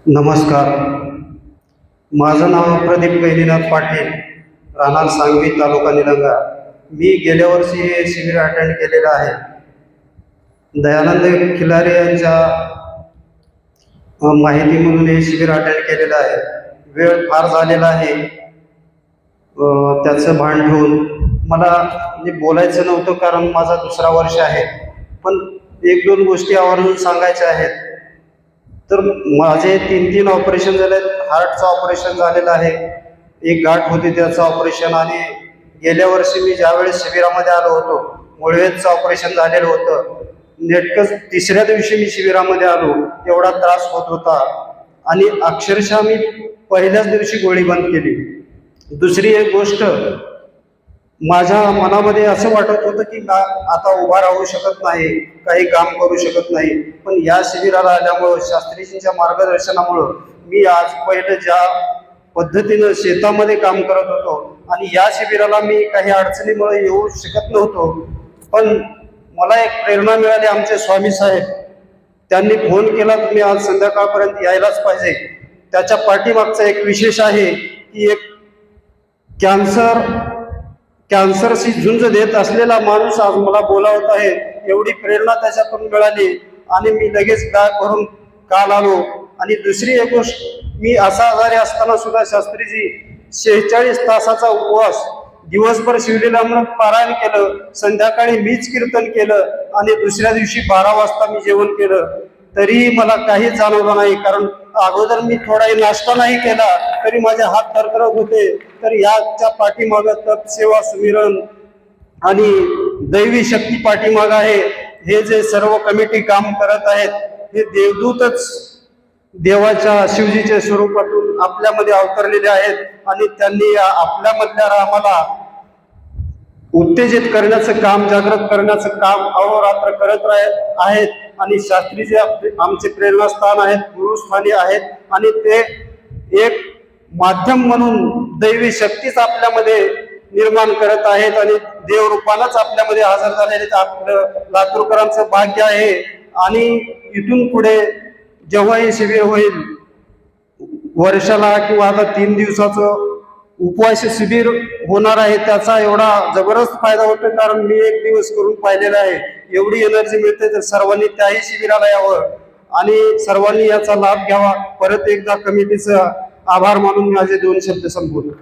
नमस्कार. माझं नाव प्रदीप गहिनीनाथ पाटील, राहणार सांगवी, तालुका निलंगा. मी गेल्या वर्षी हे शिबिर अटेंड केलेलं आहे. दयानंद खिलारे यांच्या माहिती म्हणून हे शिबिर अटेंड केलेलं आहे. वेळ फार झालेला आहे, त्याचं भान ठेवून मला बोलायचं नव्हतं, कारण माझा दुसरा वर्ष आहे. पण एक दोन गोष्टी आवर्जून सांगायच्या आहेत. तर माझे 3 ऑपरेशन झाले. हार्टचं ऑपरेशन झालेलं आहे, एक गाठ होती त्याचं ऑपरेशन, आणि गेल्या वर्षी मी ज्यावेळेस शिबिरामध्ये आलो होतो, मुळव्याधचं ऑपरेशन झालेलं होतं. नेटकंच तिसऱ्या दिवशी मी शिबिरामध्ये आलो, एवढा त्रास होत होता आणि अक्षरशः मी पहिल्याच दिवशी गोळी बंद केली. दुसरी एक गोष्ट, माझ्या मनामध्ये असं वाटत होतं की आता उभा राहू शकत नाही, काही काम करू शकत नाही. पण या शिबिराला आल्यामुळं, शास्त्रीजींच्या मार्गदर्शनामुळं मी आज पहिलं ज्या पद्धतीनं शेतामध्ये काम करत होतो, आणि या शिबिराला मी काही अडचणीमुळे येऊ शकत नव्हतो, पण मला एक प्रेरणा मिळाली. आमचे स्वामी साहेब त्यांनी फोन केला, तुम्ही आज संध्याकाळपर्यंत यायलाच पाहिजे. त्याच्या पाठीमागचा एक विशेष आहे की एक कॅन्सरशी झुंज देत असलेला माणूस आज मला बोलावत आहे. एवढी प्रेरणा त्याच्याकडून मिळाली आणि मी लगेच बॅग भरून काल आलो. आणि दुसरी एक गोष्ट, मी असा आजारी असताना सुद्धा शास्त्रीजी 46 तासाचा उपवास, दिवसभर शिवलीलामृत पारायण केलं, संध्याकाळी मीच कीर्तन केलं, आणि दुसऱ्या दिवशी 12 वाजता मी जेवण केलं, तरीही मला काही जाणवलं नाही. कारण अगोदर मी थोडाही नाश्ता नाही केला तरी माझे हात थरथरत होते. तर याच्या पाठीमागं तप, सेवा, सुमिरन आणि दैवी शक्ती पाठीमाग आहे. हे जे सर्व कमिटी काम करत आहेत, हे देवदूतच देवाच्या, शिवजीच्या स्वरूपातून आपल्यामध्ये अवतरलेले आहेत, आणि त्यांनी आपल्यामधल्या आम्हाला उत्तेजित करण्याचं काम, जागृत करण्याचं काम अहोरात्र करत आहेत. आणि शास्त्रीजी आमचे प्रेरणास्थान आहेत, गुरुस्थानी आहेत, आणि ते एक माध्यम म्हणून दैवी शक्तीच आपल्यामध्ये निर्माण करत आहेत, आणि देवरूपानंच आपल्यामध्ये हजर झालेले आपलं लातूरकरांचं भाग्य आहे. आणि इथून पुढे जेव्हा हे शिबिर होईल, वर्षाला किंवा आता 3 दिवसाचं उपवास शिबिर होणार आहे, त्याचा एवढा जबरदस्त फायदा होतो. कारण मी 1 दिवस करून पाहिलेला आहे. एवढी एनर्जी मिळते, तर सर्वांनी त्याही शिबिराला यावं आणि सर्वांनी याचा लाभ घ्यावा. परत एकदा कमिटीचा आभार मानून माझे 2 शब्द संपवतो.